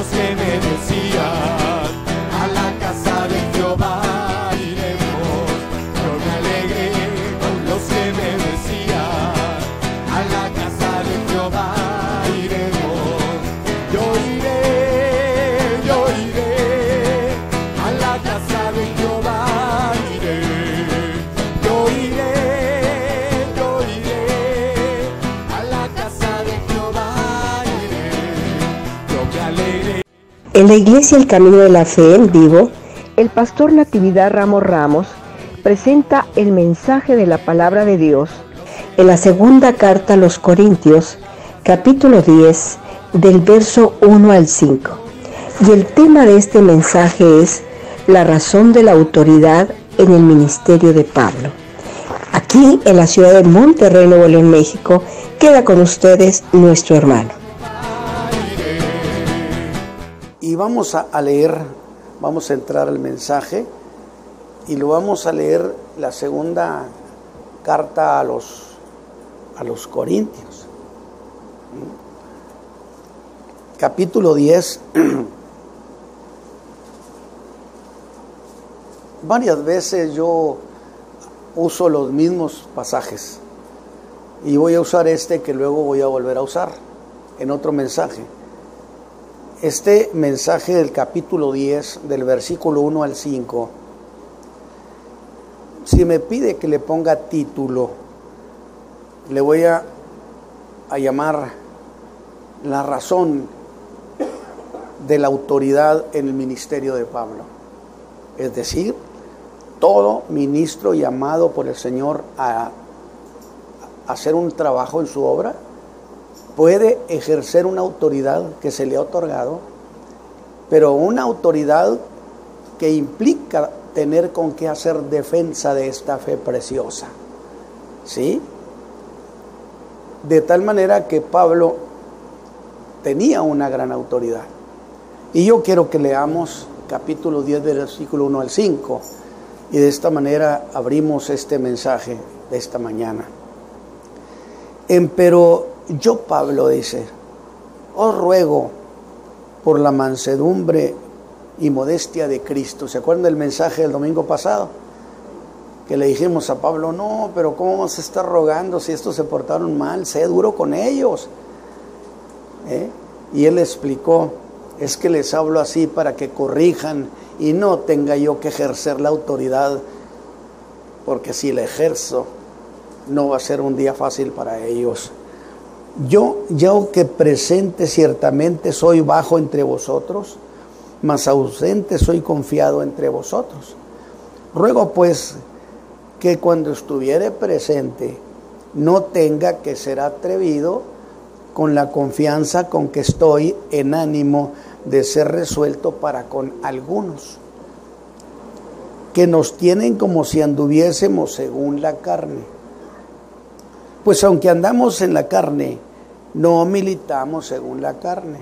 los que me decían, a la casa de Jehová iremos. Yo me alegré con los que me decían, a la casa de Jehová iremos. Yo iré, a la casa de Jehová iré. Yo iré, a la casa de Jehová iré. Yo me alegré. En la Iglesia El Camino de la Fe en vivo, el pastor Natividad Ramos presenta el mensaje de la palabra de Dios en la segunda carta a los Corintios, capítulo 10, del verso 1 al 5. Y el tema de este mensaje es la razón de la autoridad en el ministerio de Pablo. Aquí, en la ciudad de Monterrey, Nuevo León, México, queda con ustedes nuestro hermano. Y vamos a leer, vamos a entrar al mensaje y lo vamos a leer la segunda carta a los Corintios. Capítulo 10. Varias veces yo uso los mismos pasajes y voy a usar este que luego voy a volver a usar en otro mensaje. Este mensaje del capítulo 10, del versículo 1 al 5, si me pide que le ponga título, le voy a llamar la razón de la autoridad en el ministerio de Pablo. Es decir, todo ministro llamado por el Señor a hacer un trabajo en su obra puede ejercer una autoridad que se le ha otorgado, pero una autoridad que implica tener con qué hacer defensa de esta fe preciosa. ¿Sí? De tal manera que Pablo tenía una gran autoridad. Y yo quiero que leamos capítulo 10 del versículo 1 al 5. Y de esta manera abrimos este mensaje de esta mañana. Pero yo, Pablo, dice, os ruego por la mansedumbre y modestia de Cristo. ¿Se acuerdan del mensaje del domingo pasado? Que le dijimos a Pablo, no, pero ¿cómo vas a estar rogando si estos se portaron mal? Sé duro con ellos. Y él explicó, es que les hablo así para que corrijan y no tenga yo que ejercer la autoridad, porque si la ejerzo no va a ser un día fácil para ellos. Yo que presente ciertamente soy bajo entre vosotros, mas ausente soy confiado entre vosotros. Ruego pues que cuando estuviere presente no tenga que ser atrevido con la confianza con que estoy en ánimo de ser resuelto para con algunos, que nos tienen como si anduviésemos según la carne. Pues aunque andamos en la carne, no militamos según la carne,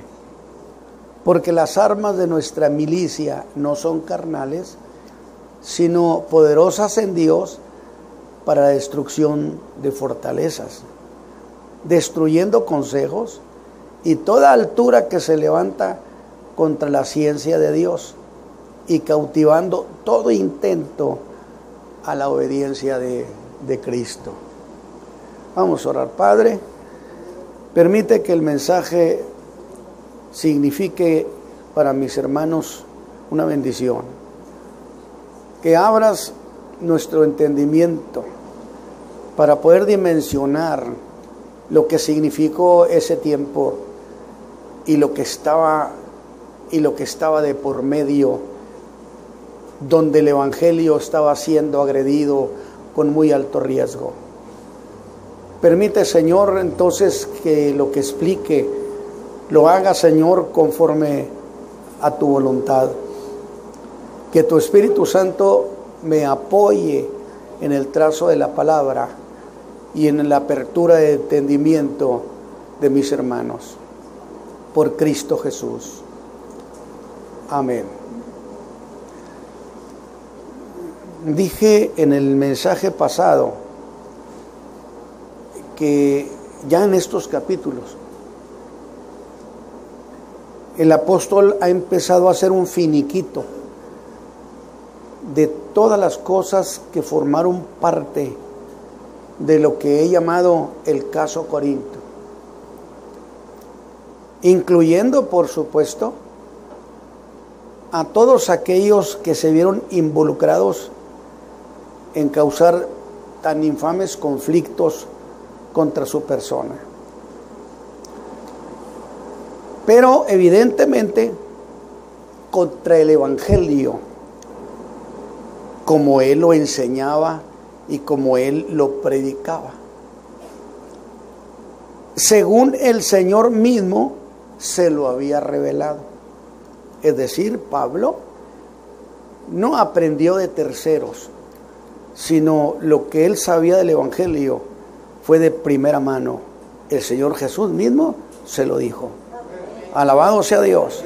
porque las armas de nuestra milicia no son carnales, sino poderosas en Dios para la destrucción de fortalezas, destruyendo consejos y toda altura que se levanta contra la ciencia de Dios y cautivando todo intento a la obediencia de Cristo. Vamos a orar. Padre, permite que el mensaje signifique para mis hermanos una bendición. Que abras nuestro entendimiento para poder dimensionar lo que significó ese tiempo y lo que estaba de por medio, donde el evangelio estaba siendo agredido con muy alto riesgo. Permite, Señor, entonces que lo que explique lo haga, Señor, conforme a tu voluntad. Que tu Espíritu Santo me apoye en el trazo de la palabra y en la apertura de entendimiento de mis hermanos. Por Cristo Jesús. Amén. Dije en el mensaje pasado que ya en estos capítulos el apóstol ha empezado a hacer un finiquito de todas las cosas que formaron parte de lo que he llamado el caso Corinto, incluyendo, por supuesto, a todos aquellos que se vieron involucrados en causar tan infames conflictos contra su persona. Pero evidentemente contra el Evangelio, como él lo enseñaba y como él lo predicaba, según el Señor mismo se lo había revelado. Es decir, Pablo no aprendió de terceros, sino lo que él sabía del Evangelio fue de primera mano. El Señor Jesús mismo se lo dijo. Alabado sea Dios.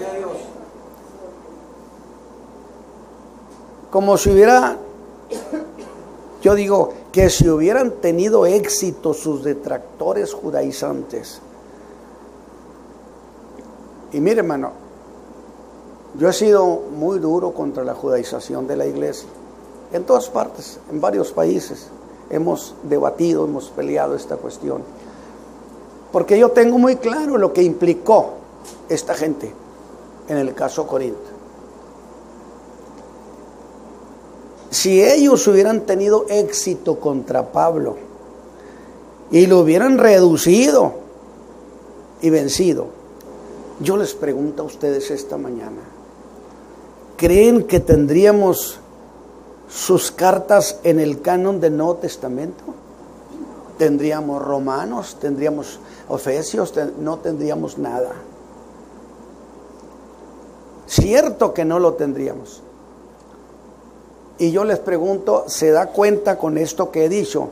Como si hubiera, yo digo, que si hubieran tenido éxito sus detractores judaizantes. Y mire, hermano, yo he sido muy duro contra la judaización de la iglesia. En todas partes, en varios países, hemos debatido, hemos peleado esta cuestión. Porque yo tengo muy claro lo que implicó esta gente en el caso Corinto. Si ellos hubieran tenido éxito contra Pablo y lo hubieran reducido y vencido, yo les pregunto a ustedes esta mañana, ¿creen que tendríamos sus cartas en el canon del Nuevo Testamento? ¿Tendríamos Romanos? ¿Tendríamos Efesios? No tendríamos nada. Cierto que no lo tendríamos. Y yo les pregunto, ¿se da cuenta con esto que he dicho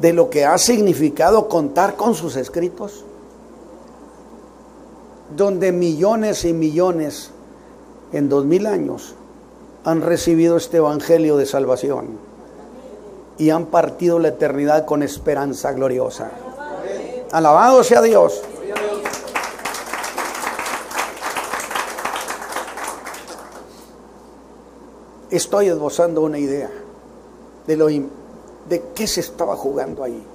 de lo que ha significado contar con sus escritos? Donde millones y millones en 2000 años han recibido este evangelio de salvación y han partido la eternidad con esperanza gloriosa. Alabado sea Dios. Estoy esbozando una idea de qué se estaba jugando ahí.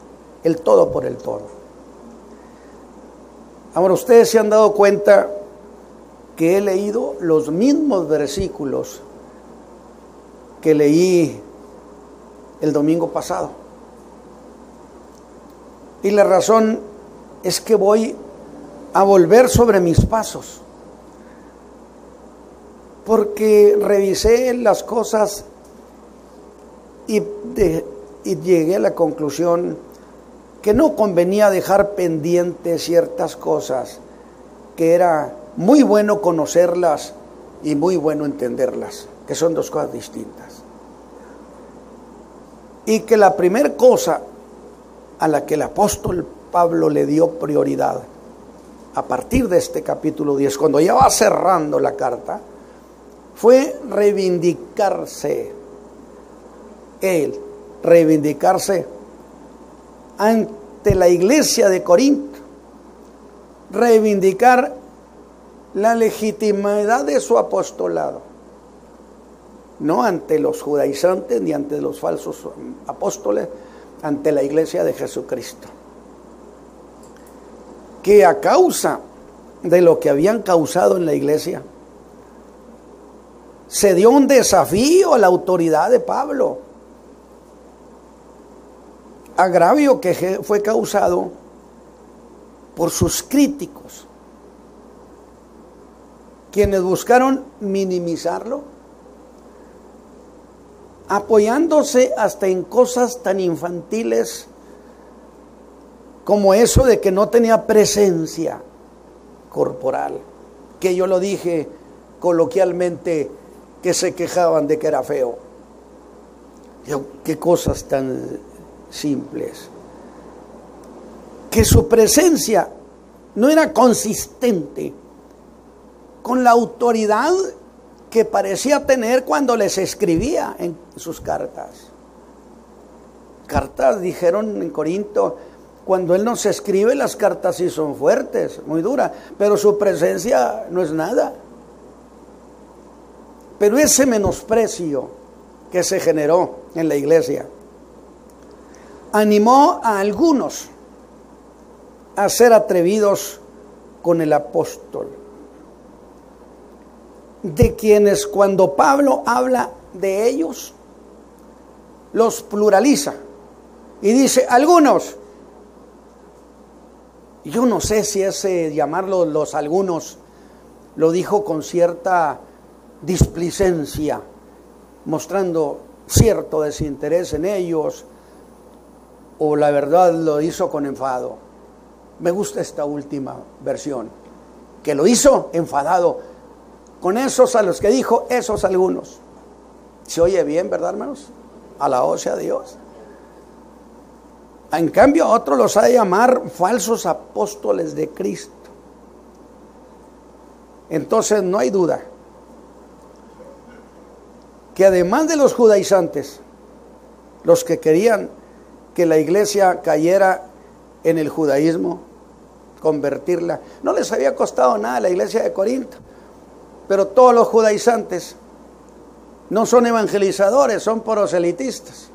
El todo por el todo. Ahora, ustedes se han dado cuenta que he leído los mismos versículos que leí el domingo pasado. Y la razón es que voy a volver sobre mis pasos, porque revisé las cosas y llegué a la conclusión que no convenía dejar pendientes ciertas cosas, que era muy bueno conocerlas y muy bueno entenderlas, que son dos cosas distintas. Y que la primera cosa a la que el apóstol Pablo le dio prioridad, a partir de este capítulo 10, cuando ya va cerrando la carta, fue reivindicarse, reivindicarse ante la iglesia de Corinto, reivindicar la legitimidad de su apostolado, no ante los judaizantes ni ante los falsos apóstoles, ante la iglesia de Jesucristo, que a causa de lo que habían causado en la iglesia, se dio un desafío a la autoridad de Pablo, agravio que fue causado por sus críticos, quienes buscaron minimizarlo, apoyándose hasta en cosas tan infantiles como eso de que no tenía presencia corporal, que yo lo dije coloquialmente, que se quejaban de que era feo. Qué cosas tan simples. Que su presencia no era consistente con la autoridad que parecía tener cuando les escribía en sus cartas. Cartas, dijeron en Corinto, Cuando Él nos escribe, las cartas sí son fuertes, muy duras, pero su presencia no es nada. Pero ese menosprecio que se generó en la iglesia animó a algunos a ser atrevidos con el apóstol, de quienes cuando Pablo habla de ellos, los pluraliza y dice algunos. Yo no sé si ese llamarlos los algunos lo dijo con cierta displicencia, mostrando cierto desinterés en ellos, o la verdad lo hizo con enfado. Me gusta esta última versión, que lo hizo enfadado con esos a los que dijo esos algunos. ¿Se oye bien, verdad, hermanos? Alabado sea Dios. En cambio, a otros los ha de llamar falsos apóstoles de Cristo. Entonces no hay duda que además de los judaizantes, los que querían que la iglesia cayera en el judaísmo, convertirla, no les había costado nada a la iglesia de Corinto, pero todos los judaizantes no son evangelizadores, son proselitistas.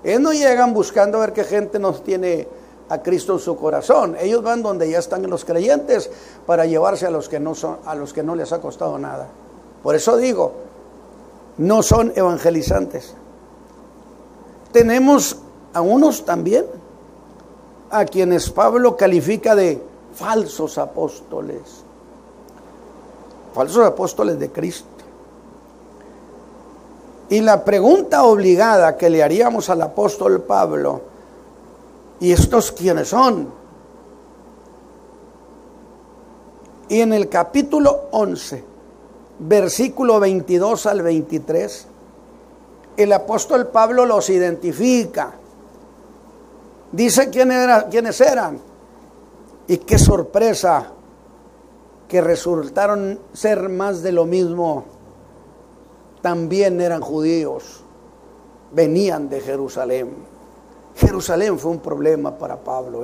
Ellos no llegan buscando a ver qué gente nos tiene a Cristo en su corazón. Ellos van donde ya están los creyentes para llevarse a los que no son, a los que no les ha costado nada. Por eso digo, no son evangelizantes. Tenemos a unos también a quienes Pablo califica de falsos apóstoles de Cristo. Y la pregunta obligada que le haríamos al apóstol Pablo, ¿y estos quiénes son? Y en el capítulo 11, versículo 22 al 23, el apóstol Pablo los identifica. Dice quiénes eran. Y qué sorpresa que resultaron ser más de lo mismo. También eran judíos, venían de Jerusalén. Jerusalén fue un problema para Pablo,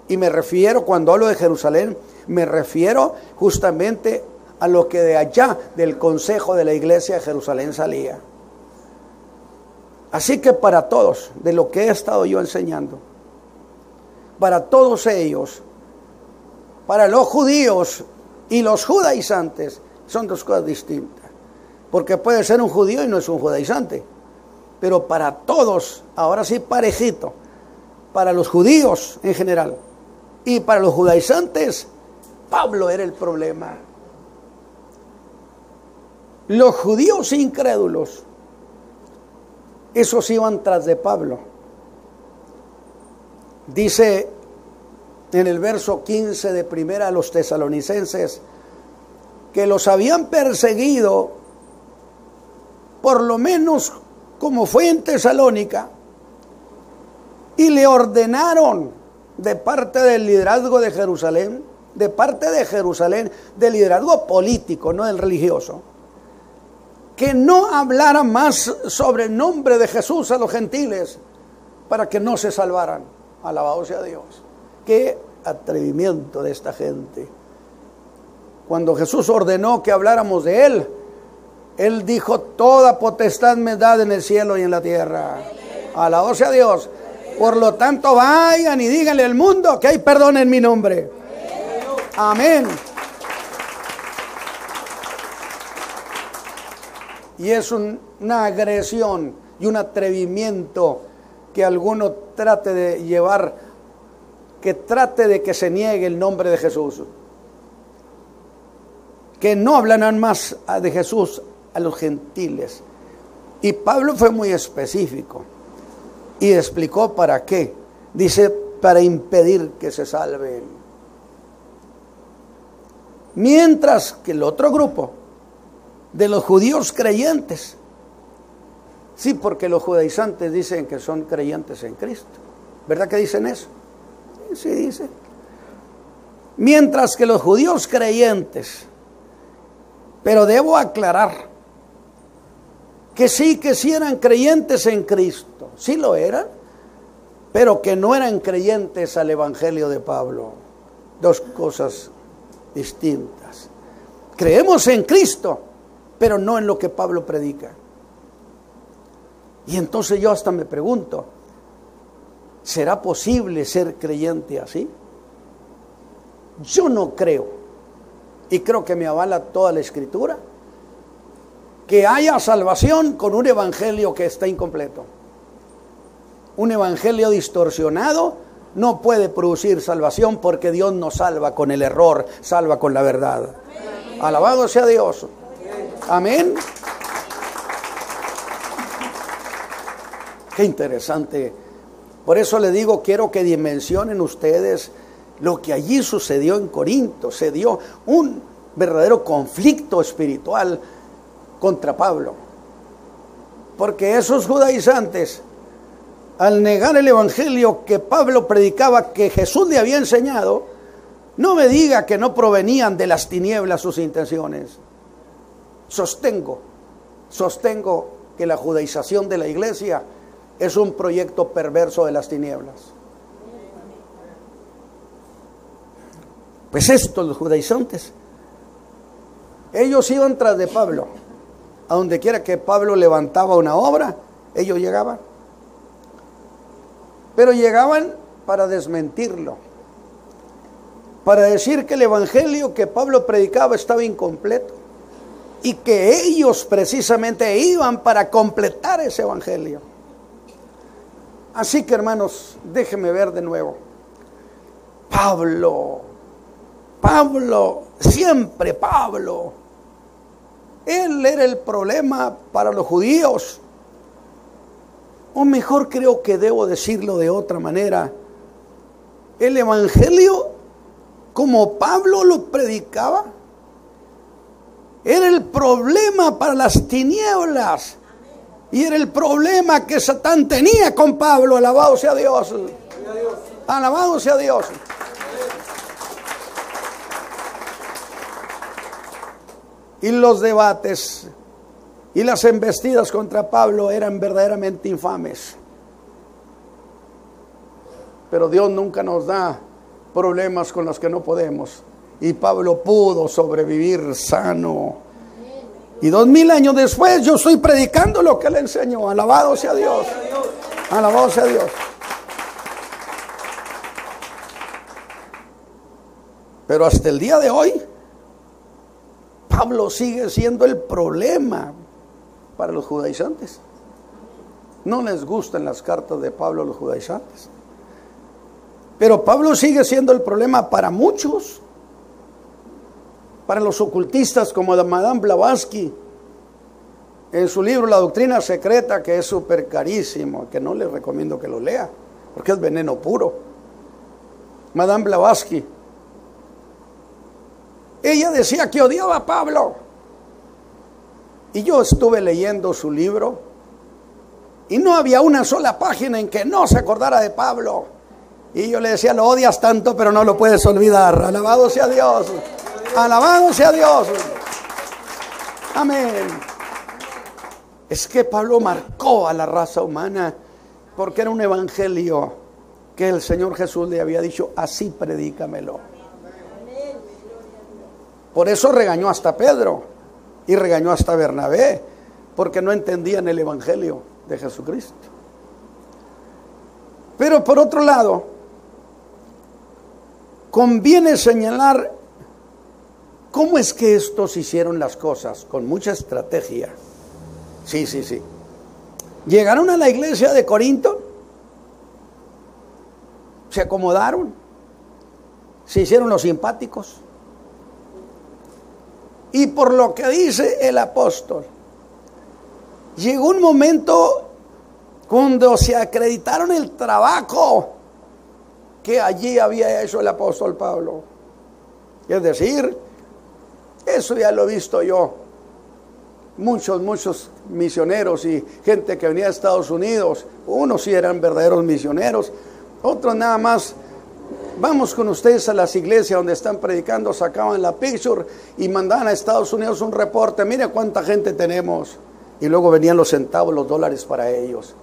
Y me refiero, cuando hablo de Jerusalén, me refiero justamente a lo que de allá, del consejo de la iglesia de Jerusalén salía. Así que para todos, de lo que he estado yo enseñando, para todos ellos, para los judíos y los judaizantes, son dos cosas distintas. Porque puede ser un judío y no es un judaizante. Pero para todos, ahora sí parejito, para los judíos en general y para los judaizantes, Pablo era el problema. Los judíos incrédulos, esos iban tras de Pablo. Dice en el verso 15 de primera a los tesalonicenses que los habían perseguido, por lo menos como fue en Tesalónica, y le ordenaron de parte del liderazgo de Jerusalén, del liderazgo político, no del religioso, que no hablara más sobre el nombre de Jesús a los gentiles para que no se salvaran. Alabado sea Dios. Qué atrevimiento de esta gente. Cuando Jesús ordenó que habláramos de Él, Él dijo: toda potestad me da en el cielo y en la tierra. Alabado sea Dios. Por lo tanto, vayan y díganle al mundo que hay perdón en mi nombre. Amén. Y es una agresión y un atrevimiento que alguno trate de llevar, que trate de que se niegue el nombre de Jesús. Que no hablarán más de Jesús a los gentiles. Y Pablo fue muy específico y explicó para qué. Dice: para impedir que se salven. Mientras que el otro grupo de los judíos creyentes, sí, porque los judaizantes dicen que son creyentes en Cristo, ¿verdad que dicen eso? Sí, dicen. Mientras que los judíos creyentes, pero debo aclarar que sí eran creyentes en Cristo, sí lo eran, pero que no eran creyentes al evangelio de Pablo. Dos cosas distintas. Creemos en Cristo, pero no en lo que Pablo predica. Y entonces yo hasta me pregunto, ¿será posible ser creyente así? Yo no creo, y creo que me avala toda la Escritura, que haya salvación con un evangelio que está incompleto. Un evangelio distorsionado no puede producir salvación, porque Dios no salva con el error, salva con la verdad. Amén. Alabado sea Dios. Amén. Qué interesante. Por eso le digo, quiero que dimensionen ustedes lo que allí sucedió en Corinto. Se dio un verdadero conflicto espiritual contra Pablo, porque esos judaizantes, al negar el evangelio que Pablo predicaba, que Jesús le había enseñado, no me diga que no provenían de las tinieblas sus intenciones. Sostengo que la judaización de la iglesia es un proyecto perverso de las tinieblas. Pues estos, los judaizantes, ellos iban tras de Pablo. A donde quiera que Pablo levantaba una obra, ellos llegaban. Pero llegaban para desmentirlo, para decir que el evangelio que Pablo predicaba estaba incompleto, y que ellos precisamente iban para completar ese evangelio. Así que, hermanos, déjenme ver de nuevo. Pablo, siempre Pablo. Él era el problema para los judíos. O mejor, creo que debo decirlo de otra manera. El evangelio, como Pablo lo predicaba, era el problema para las tinieblas. Y era el problema que Satán tenía con Pablo. Alabado sea Dios. Alabado sea Dios. Y los debates y las embestidas contra Pablo eran verdaderamente infames. Pero Dios nunca nos da problemas con los que no podemos. Y Pablo pudo sobrevivir sano. Y 2000 años después yo estoy predicando lo que él enseñó. Alabado sea Dios. Alabado sea Dios. Pero hasta el día de hoy, Pablo sigue siendo el problema para los judaizantes. No les gustan las cartas de Pablo a los judaizantes. Pero Pablo sigue siendo el problema para muchos. Para los ocultistas como Madame Blavatsky, en su libro La Doctrina Secreta, que es súper carísimo, que no les recomiendo que lo lea, porque es veneno puro. Madame Blavatsky, ella decía que odiaba a Pablo. Y yo estuve leyendo su libro y no había una sola página en que no se acordara de Pablo. Y yo le decía, lo odias tanto, pero no lo puedes olvidar. Alabado sea Dios. Alabado sea Dios. Amén. Es que Pablo marcó a la raza humana, porque era un evangelio que el Señor Jesús le había dicho, así predícamelo. Por eso regañó hasta Pedro y regañó hasta Bernabé, porque no entendían el evangelio de Jesucristo. Pero por otro lado, conviene señalar cómo es que estos hicieron las cosas, con mucha estrategia. Sí. Llegaron a la iglesia de Corinto, se acomodaron, se hicieron los simpáticos. Y por lo que dice el apóstol, llegó un momento cuando se acreditaron el trabajo que allí había hecho el apóstol Pablo. Es decir, eso ya lo he visto yo. Muchos misioneros y gente que venía de Estados Unidos, unos sí eran verdaderos misioneros, otros nada más. Vamos con ustedes a las iglesias donde están predicando, sacaban la picture y mandaban a Estados Unidos un reporte, mire cuánta gente tenemos. Y luego venían los centavos, los dólares para ellos.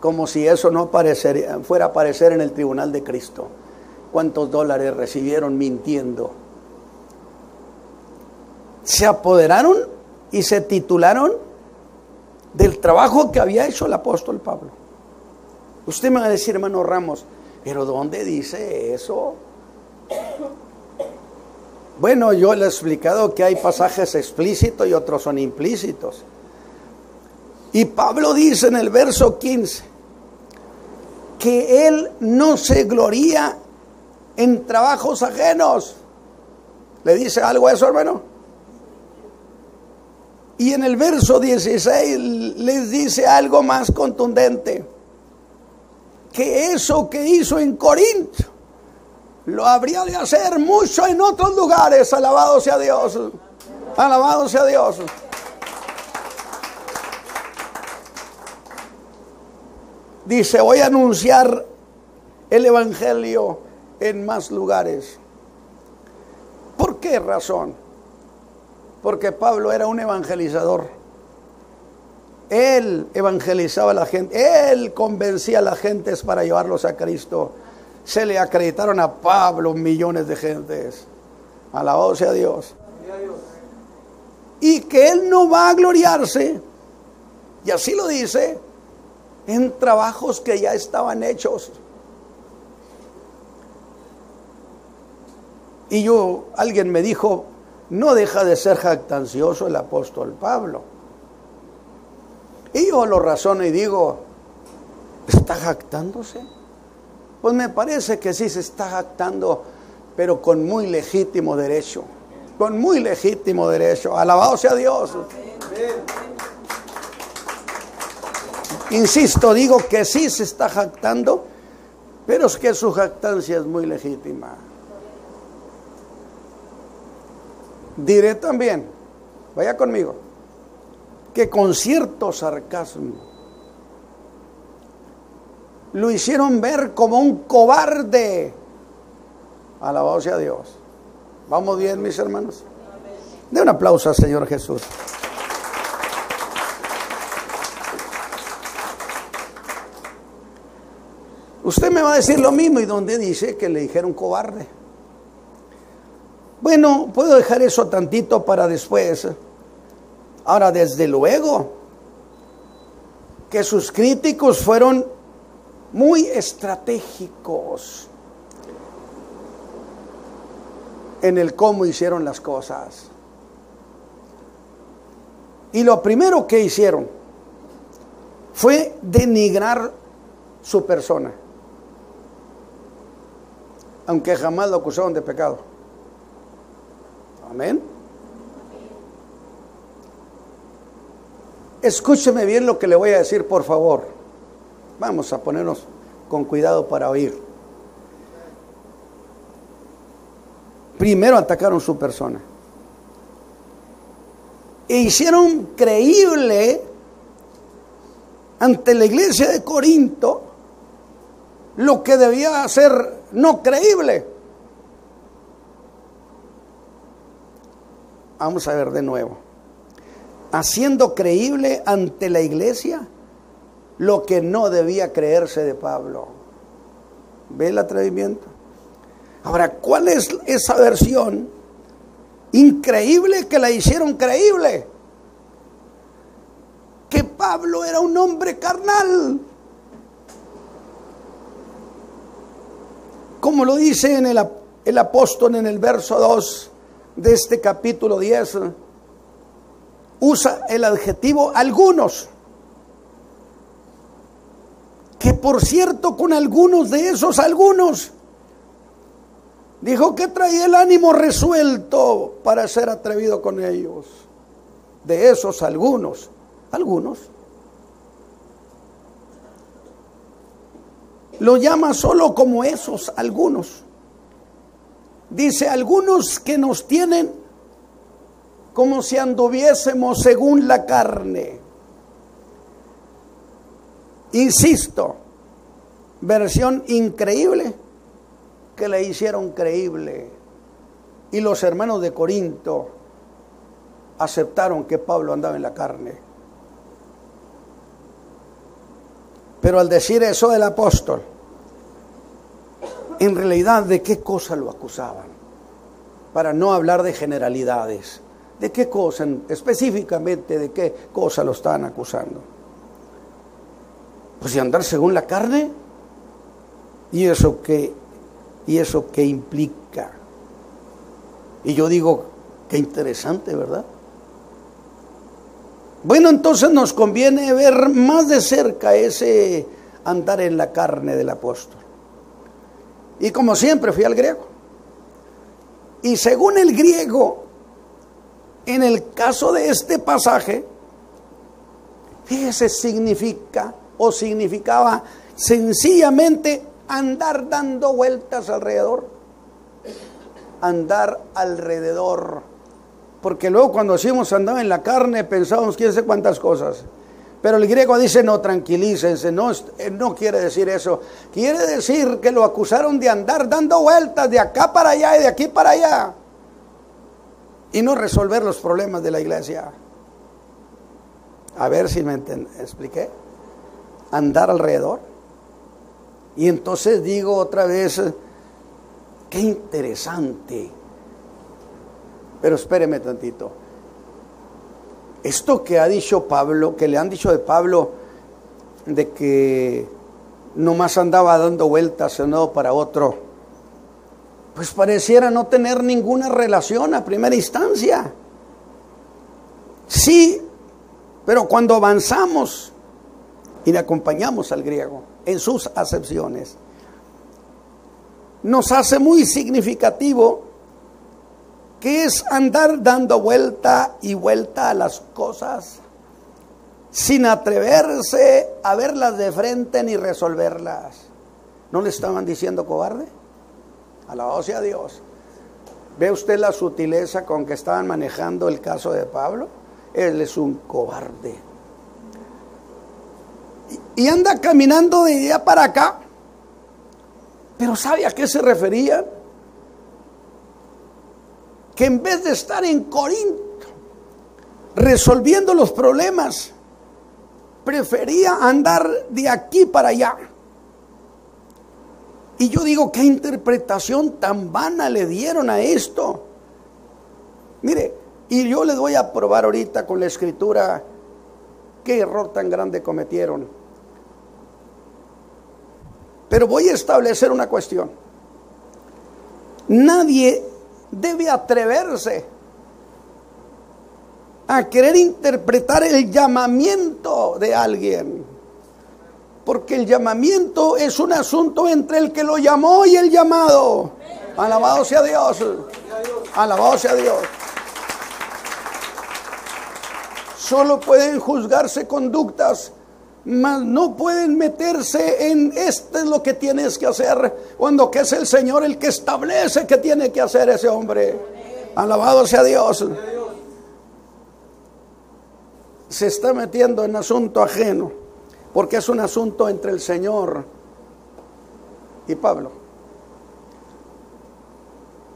como si eso no fuera a aparecer en el tribunal de Cristo. ¿Cuántos dólares recibieron mintiendo? Se apoderaron y se titularon del trabajo que había hecho el apóstol Pablo. Usted me va a decir, hermano Ramos, ¿pero dónde dice eso? Bueno, yo le he explicado que hay pasajes explícitos y otros son implícitos. Y Pablo dice en el verso 15 que él no se gloría en trabajos ajenos. ¿Le dice algo a eso, hermano? Y en el verso 16 les dice algo más contundente, que eso que hizo en Corinto lo habría de hacer mucho en otros lugares. Alabado sea Dios. Alabado sea Dios. Dice, voy a anunciar el evangelio en más lugares. ¿Por qué razón? Porque Pablo era un evangelizador. Él evangelizaba a la gente, él convencía a las gentes para llevarlos a Cristo. Se le acreditaron a Pablo millones de gentes. Alabado sea Dios. Y que él no va a gloriarse, y así lo dice, en trabajos que ya estaban hechos. Y alguien me dijo, no deja de ser jactancioso el apóstol Pablo. Y yo lo razono y digo, ¿está jactándose? Pues me parece que sí se está jactando, pero con muy legítimo derecho. Con muy legítimo derecho. Alabado sea Dios. Insisto, digo que sí se está jactando, pero es que su jactancia es muy legítima. Diré también, vaya conmigo, que con cierto sarcasmo lo hicieron ver como un cobarde. Alabado sea Dios. ¿Vamos bien, mis hermanos? De un aplauso al Señor Jesús. Usted me va a decir lo mismo, ¿y dónde dice que le dijeron cobarde? Bueno, puedo dejar eso tantito para después. Ahora, desde luego que sus críticos fueron muy estratégicos en el cómo hicieron las cosas. Y lo primero que hicieron fue denigrar su persona, aunque jamás lo acusaron de pecado. Amén. Escúcheme bien lo que le voy a decir, por favor. Vamos a ponernos con cuidado para oír. Primero atacaron su persona e hicieron creíble ante la iglesia de Corinto lo que debía ser no creíble. Vamos a ver de nuevo. Haciendo creíble ante la iglesia lo que no debía creerse de Pablo. ¿Ve el atrevimiento? Ahora, ¿cuál es esa versión increíble que la hicieron creíble? Que Pablo era un hombre carnal. Como lo dice en el apóstol en el verso 2 de este capítulo 10, usa el adjetivo algunos. Que por cierto, con algunos de esos algunos, dijo que traía el ánimo resuelto para ser atrevido con ellos. De esos algunos. Lo llama solo como esos algunos. Dice, algunos que nos tienen como si anduviésemos según la carne. Insisto, versión increíble que le hicieron creíble. Y los hermanos de Corinto aceptaron que Pablo andaba en la carne. Pero al decir eso del apóstol, en realidad, ¿de qué cosa lo acusaban? Para no hablar de generalidades. ¿De qué cosa, específicamente, de qué cosa lo estaban acusando? Pues de andar según la carne. ¿Y eso qué implica? Y yo digo, qué interesante, ¿verdad? Bueno, entonces nos conviene ver más de cerca ese andar en la carne del apóstol. Y como siempre fui al griego. Y según el griego, en el caso de este pasaje, fíjese, significaba sencillamente andar dando vueltas alrededor. Andar alrededor. Porque luego cuando decimos andar en la carne, pensamos quién sé cuántas cosas. Pero el griego dice, no, tranquilícense, no quiere decir eso. Quiere decir que lo acusaron de andar dando vueltas de acá para allá y de aquí para allá. Y no resolver los problemas de la iglesia. A ver si me expliqué. Andar alrededor. Y entonces digo otra vez, qué interesante. Pero espéreme tantito. Esto que ha dicho Pablo, que le han dicho de Pablo, de que nomás andaba dando vueltas de un lado para otro, pues pareciera no tener ninguna relación a primera instancia. Sí, pero cuando avanzamos y le acompañamos al griego en sus acepciones, nos hace muy significativo que es andar dando vuelta y vuelta a las cosas sin atreverse a verlas de frente ni resolverlas. ¿No le estaban diciendo cobarde? Alabado sea Dios. ¿Ve usted la sutileza con que estaban manejando el caso de Pablo? Él es un cobarde. Y anda caminando de allá para acá. Pero ¿sabe a qué se referían? Que en vez de estar en Corinto resolviendo los problemas, prefería andar de aquí para allá. Y yo digo, ¿qué interpretación tan vana le dieron a esto? Mire, y yo les voy a probar ahorita con la escritura qué error tan grande cometieron. Pero voy a establecer una cuestión. Nadie debe atreverse a querer interpretar el llamamiento de alguien, porque el llamamiento es un asunto entre el que lo llamó y el llamado. Alabado sea Dios. Alabado sea Dios. Solo pueden juzgarse conductas, mas no pueden meterse en esto es lo que tienes que hacer, cuando que es el Señor el que establece que tiene que hacer ese hombre. Alabado sea Dios. Se está metiendo en asunto ajeno, porque es un asunto entre el Señor y Pablo.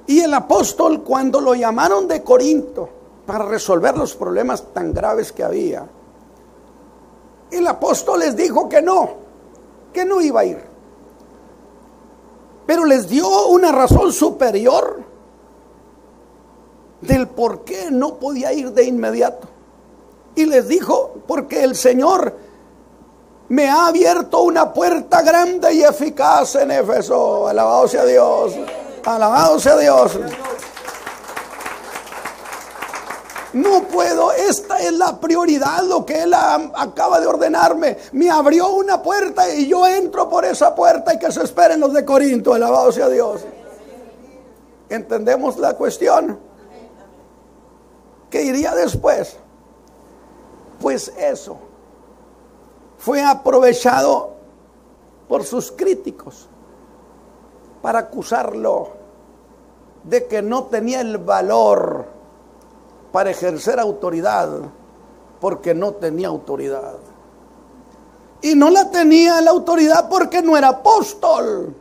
Y el apóstol, cuando lo llamaron de Corinto para resolver los problemas tan graves que había, el apóstol les dijo que no iba a ir. Pero les dio una razón superior del por qué no podía ir de inmediato. Y les dijo, porque el Señor me ha abierto una puerta grande y eficaz en Éfeso. Alabado sea Dios. Alabado sea Dios. No puedo, esta es la prioridad, lo que Él acaba de ordenarme. Me abrió una puerta y yo entro por esa puerta y que se esperen los de Corinto. Alabado sea Dios. ¿Entendemos la cuestión? ¿Qué iría después? Pues eso fue aprovechado por sus críticos para acusarlo de que no tenía el valor para ejercer autoridad, porque no tenía autoridad. Y no la tenía la autoridad porque no era apóstol.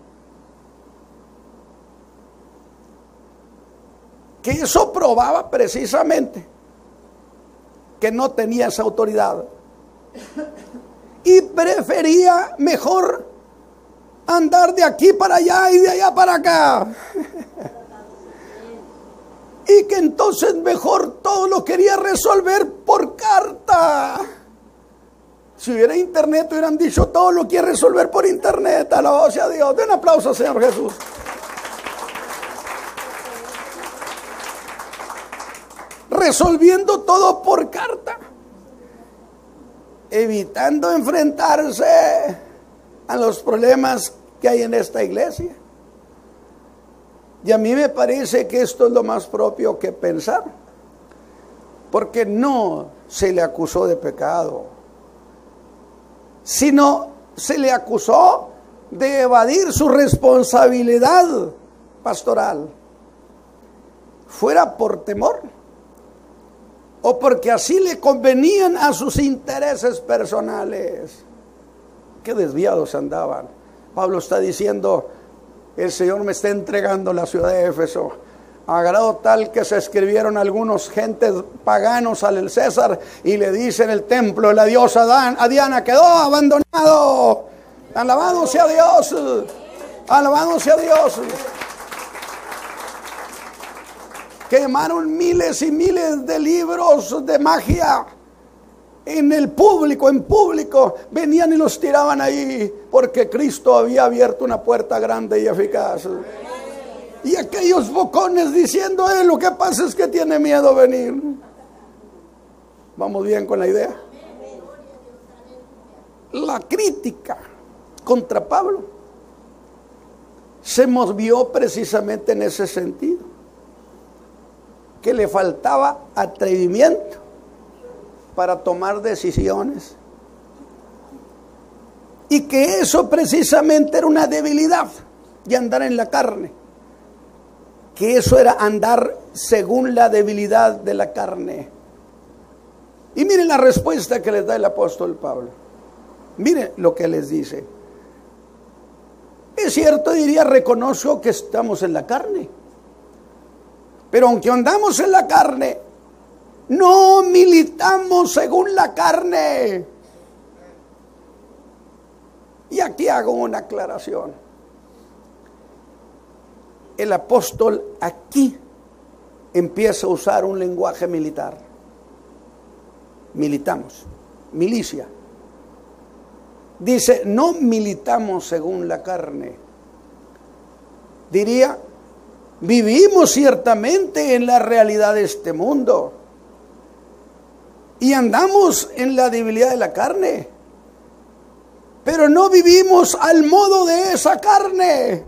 Que eso probaba precisamente que no tenía esa autoridad. y prefería mejor andar de aquí para allá y de allá para acá. Y que entonces mejor todo lo quería resolver por carta. Si hubiera internet, hubieran dicho todo lo quiere resolver por internet. Alabado sea Dios. Den un aplauso al Señor Jesús. Resolviendo todo por carta, evitando enfrentarse a los problemas que hay en esta iglesia. Y a mí me parece que esto es lo más propio que pensar, porque no se le acusó de pecado, sino se le acusó de evadir su responsabilidad pastoral, fuera por temor o porque así le convenían a sus intereses personales. Qué desviados andaban. Pablo está diciendo: el Señor me está entregando la ciudad de Éfeso, a grado tal que se escribieron algunos gentes paganos al César y le dicen: el templo de la diosa Diana quedó abandonado. Alabado sea Dios, alabado sea Dios. Quemaron miles y miles de libros de magia en público, venían y los tiraban ahí, porque Cristo había abierto una puerta grande y eficaz. Y aquellos bocones diciendo: lo que pasa es que tiene miedo venir. ¿Vamos bien con la idea? La crítica contra Pablo se movió precisamente en ese sentido, que le faltaba atrevimiento para tomar decisiones, y que eso precisamente era una debilidad de andar en la carne, que eso era andar según la debilidad de la carne. Y miren la respuesta que les da el apóstol Pablo. Miren lo que les dice: es cierto, diría, reconozco que estamos en la carne, pero aunque andamos en la carne, no militamos según la carne. Y aquí hago una aclaración. El apóstol aquí empieza a usar un lenguaje militar. Militamos, milicia. Dice: no militamos según la carne. Diría: vivimos ciertamente en la realidad de este mundo y andamos en la debilidad de la carne, pero no vivimos al modo de esa carne.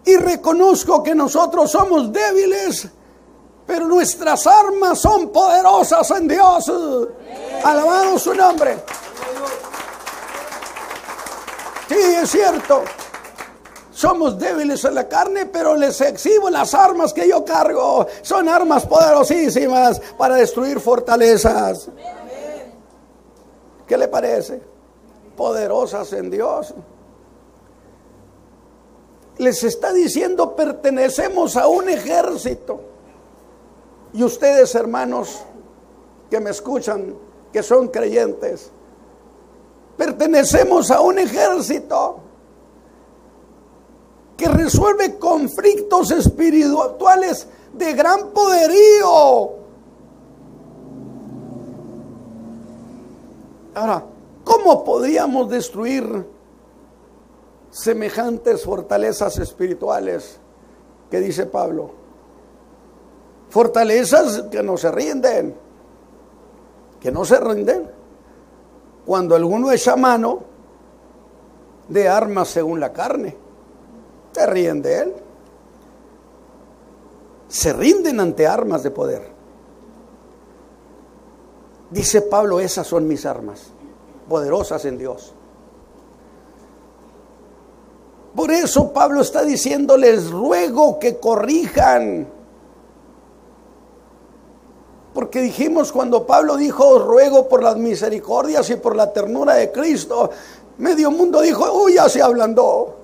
Y reconozco que nosotros somos débiles, pero nuestras armas son poderosas en Dios. Alabado su nombre. Sí, es cierto. Somos débiles en la carne, pero les exhibo las armas que yo cargo. Son armas poderosísimas para destruir fortalezas. ¿Qué le parece? Poderosas en Dios. Les está diciendo: pertenecemos a un ejército. Y ustedes, hermanos que me escuchan, que son creyentes, pertenecemos a un ejército que resuelve conflictos espirituales de gran poderío. Ahora, ¿cómo podríamos destruir semejantes fortalezas espirituales que dice Pablo? Fortalezas que no se rinden, cuando alguno echa mano de armas según la carne. Se ríen de él, se rinden ante armas de poder. Dice Pablo: esas son mis armas, poderosas en Dios. Por eso Pablo está diciendo: les ruego que corrijan. Porque dijimos, cuando Pablo dijo: os ruego por las misericordias y por la ternura de Cristo, medio mundo dijo: uy, ya se ablandó.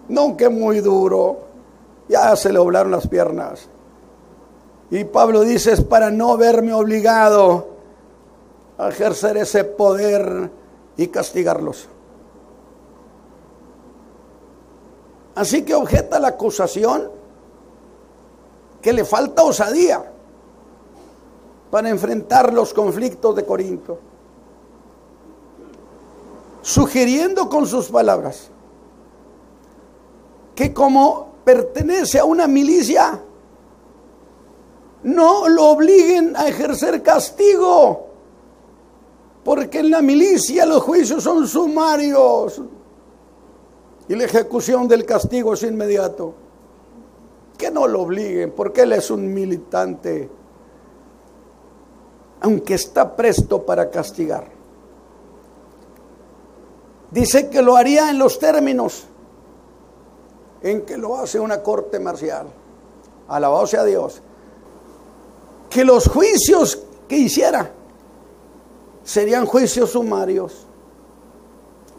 No, que muy duro, ya se le doblaron las piernas. Y Pablo dice: es para no verme obligado a ejercer ese poder y castigarlos. Así que objeta la acusación que le falta osadía para enfrentar los conflictos de Corinto, sugiriendo con sus palabras que como pertenece a una milicia, no lo obliguen a ejercer castigo, porque en la milicia los juicios son sumarios y la ejecución del castigo es inmediato. Que no lo obliguen, porque él es un militante, aunque está presto para castigar. Dice que lo haría en los términos en que lo hace una corte marcial. Alabado sea Dios. Que los juicios que hiciera serían juicios sumarios.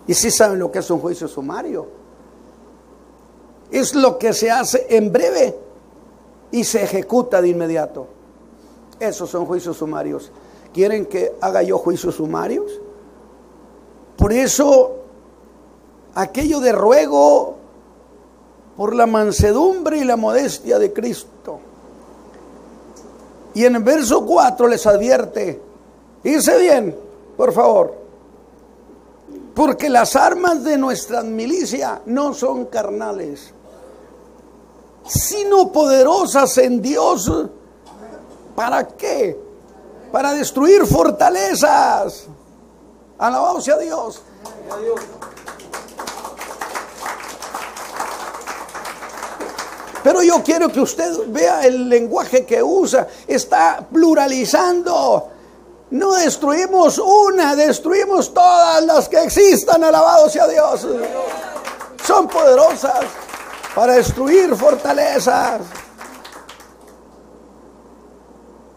Y si saben lo que es un juicio sumario, es lo que se hace en breve y se ejecuta de inmediato. Esos son juicios sumarios. ¿Quieren que haga yo juicios sumarios? Por eso, aquello de ruego por la mansedumbre y la modestia de Cristo. Y en el verso 4 les advierte, dice bien, por favor, porque las armas de nuestra milicia no son carnales, sino poderosas en Dios. ¿Para qué? Para destruir fortalezas. Alabado sea Dios. Pero yo quiero que usted vea el lenguaje que usa. Está pluralizando. No destruimos una, destruimos todas las que existan. Alabado sea Dios. Son poderosas para destruir fortalezas.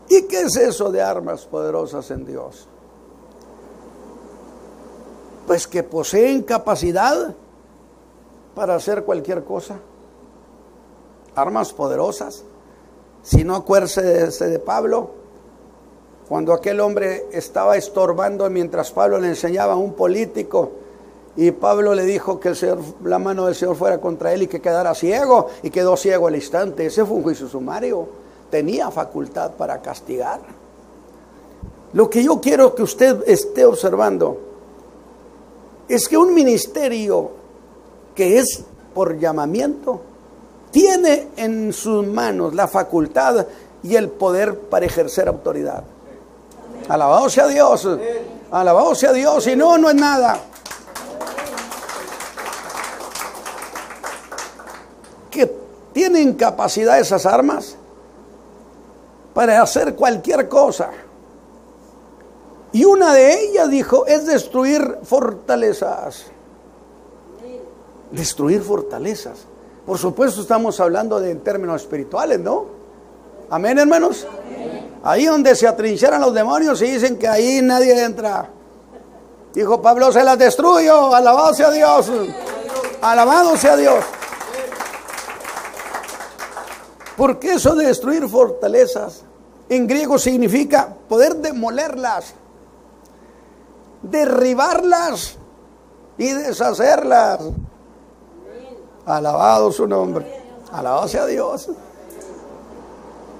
¿Y qué es eso de armas poderosas en Dios? Pues que poseen capacidad para hacer cualquier cosa. Armas poderosas. Si no, acuérdese de Pablo, cuando aquel hombre estaba estorbando mientras Pablo le enseñaba a un político, y Pablo le dijo que la mano del Señor fuera contra él y que quedara ciego, y quedó ciego al instante. Ese fue un juicio sumario. Tenía facultad para castigar. Lo que yo quiero que usted esté observando es que un ministerio que es por llamamiento tiene en sus manos la facultad y el poder para ejercer autoridad. Alabado sea Dios. Alabado sea Dios. Si no, no es nada. Que tienen capacidad esas armas para hacer cualquier cosa. Y una de ellas, dijo, es destruir fortalezas. Destruir fortalezas. Por supuesto estamos hablando de en términos espirituales, ¿no? Amén, hermanos. Amén. Ahí donde se atrincheran los demonios y dicen que ahí nadie entra. Dijo Pablo, se las destruyo. Alabado sea Dios. Alabado sea Dios. Porque eso de destruir fortalezas en griego significa poder demolerlas, derribarlas y deshacerlas. Alabado su nombre. Alabado sea Dios.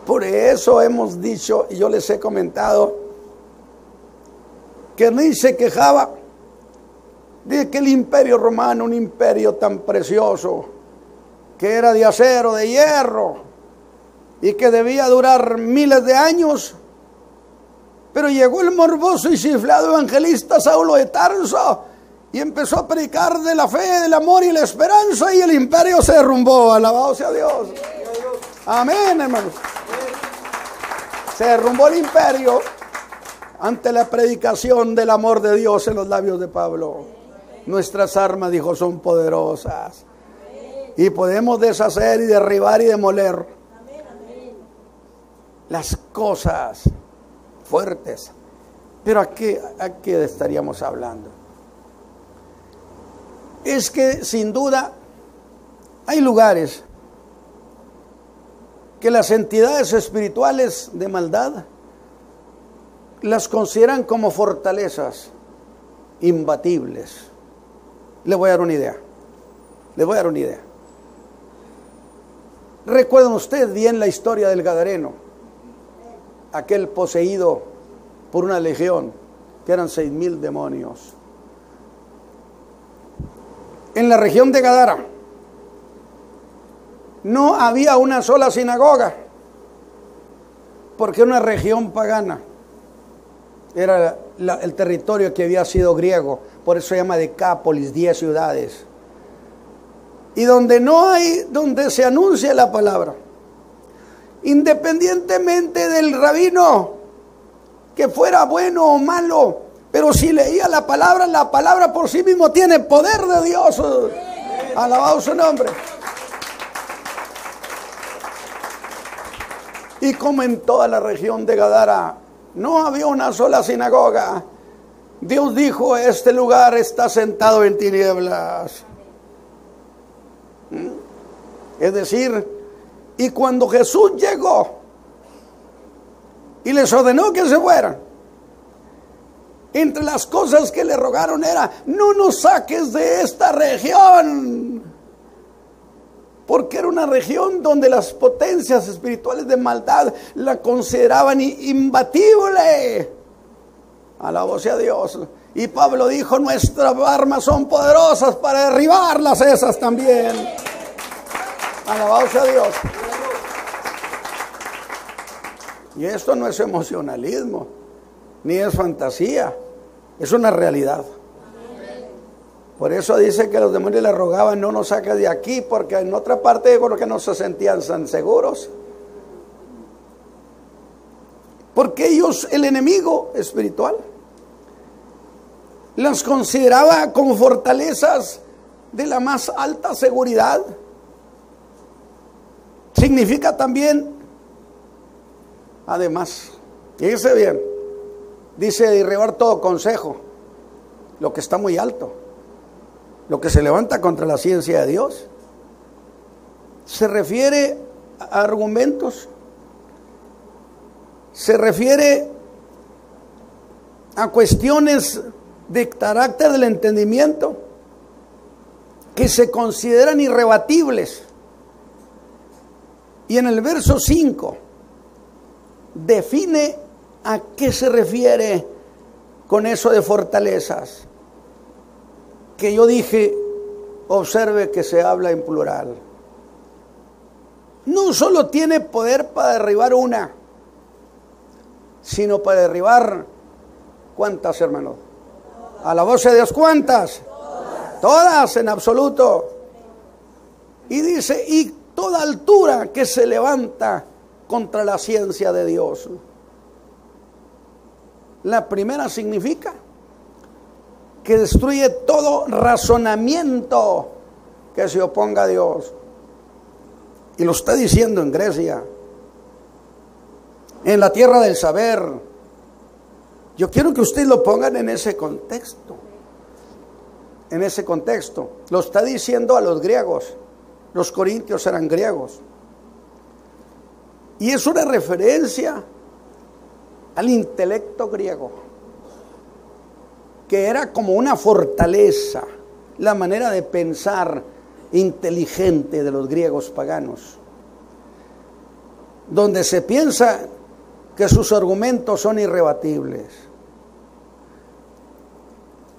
Por eso hemos dicho, y yo les he comentado, que ni se quejaba de que el imperio romano, un imperio tan precioso, que era de acero, de hierro, y que debía durar miles de años, pero llegó el morboso y chiflado evangelista Saulo de Tarso y empezó a predicar de la fe, del amor y la esperanza, y el imperio se derrumbó. Alabado sea Dios. Amén, hermanos. Se derrumbó el imperio ante la predicación del amor de Dios en los labios de Pablo. Nuestras armas, dijo, son poderosas y podemos deshacer y derribar y demoler las cosas fuertes. Pero ¿a qué estaríamos hablando? Es que sin duda hay lugares que las entidades espirituales de maldad las consideran como fortalezas imbatibles. Le voy a dar una idea. ¿Recuerdan ustedes bien la historia del Gadareno? Aquel poseído por una legión, que eran 6,000 demonios. En la región de Gadara no había una sola sinagoga, porque era una región pagana. Era el territorio que había sido griego, por eso se llama Decápolis, 10 ciudades. Y donde se anuncia la palabra, independientemente del rabino, que fuera bueno o malo, pero si leía la palabra por sí mismo tiene poder de Dios. Alabado su nombre. Y como en toda la región de Gadara no había una sola sinagoga, Dios dijo: este lugar está sentado en tinieblas. Es decir, y cuando Jesús llegó y les ordenó que se fueran, entre las cosas que le rogaron era: no nos saques de esta región, porque era una región donde las potencias espirituales de maldad la consideraban imbatible. Alabado sea Dios. Y Pablo dijo: nuestras armas son poderosas para derribarlas esas también. Alabado sea Dios. Y esto no es emocionalismo, ni es fantasía, es una realidad. Por eso dice que los demonios le rogaban: no nos saques de aquí, porque en otra parte porque no se sentían tan seguros. Porque ellos, el enemigo espiritual, las consideraba como fortalezas de la más alta seguridad. Significa también, además, fíjese bien, dice derribar todo consejo, lo que está muy alto, lo que se levanta contra la ciencia de Dios. Se refiere a argumentos, se refiere a cuestiones de carácter del entendimiento que se consideran irrebatibles. Y en el verso 5 define a qué se refiere con eso de fortalezas. Que yo dije, observe que se habla en plural. No solo tiene poder para derribar una, sino para derribar, ¿cuántas, hermanos? A la voz de Dios, ¿cuántas? Todas en absoluto. Y dice: y toda altura que se levanta contra la ciencia de Dios. La primera significa que destruye todo razonamiento que se oponga a Dios. Y lo está diciendo en Grecia, en la tierra del saber. Yo quiero que ustedes lo pongan en ese contexto. En ese contexto. Lo está diciendo a los griegos. Los corintios eran griegos. Y es una referencia al intelecto griego, que era como una fortaleza, la manera de pensar inteligente de los griegos paganos, donde se piensa que sus argumentos son irrebatibles.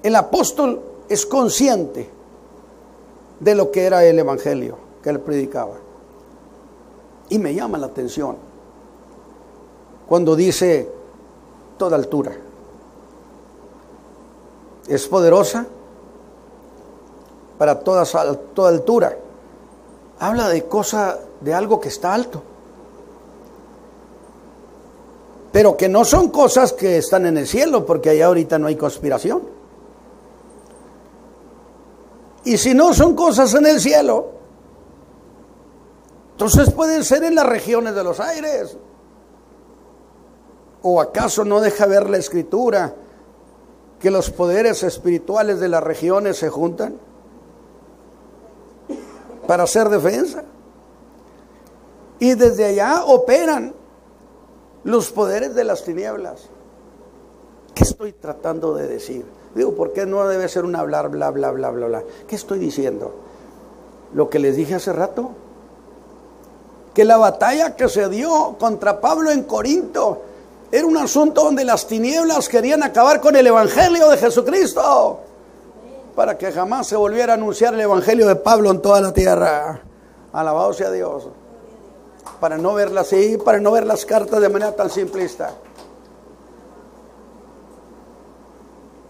El apóstol es consciente de lo que era el evangelio que él predicaba. Y me llama la atención cuando dice toda altura. Es poderosa para toda altura. Habla de algo que está alto, pero que no son cosas que están en el cielo, porque allá ahorita no hay conspiración. Y si no son cosas en el cielo, entonces pueden ser en las regiones de los aires. ¿O acaso no deja ver la Escritura que los poderes espirituales de las regiones se juntan para hacer defensa? Y desde allá operan los poderes de las tinieblas. ¿Qué estoy tratando de decir? Digo, ¿por qué no debe ser un hablar, bla, bla, bla, bla, bla? ¿Qué estoy diciendo? Lo que les dije hace rato. Que la batalla que se dio contra Pablo en Corinto era un asunto donde las tinieblas querían acabar con el evangelio de Jesucristo, para que jamás se volviera a anunciar el evangelio de Pablo en toda la tierra. Alabado sea Dios. Para no verlas así, para no ver las cartas de manera tan simplista.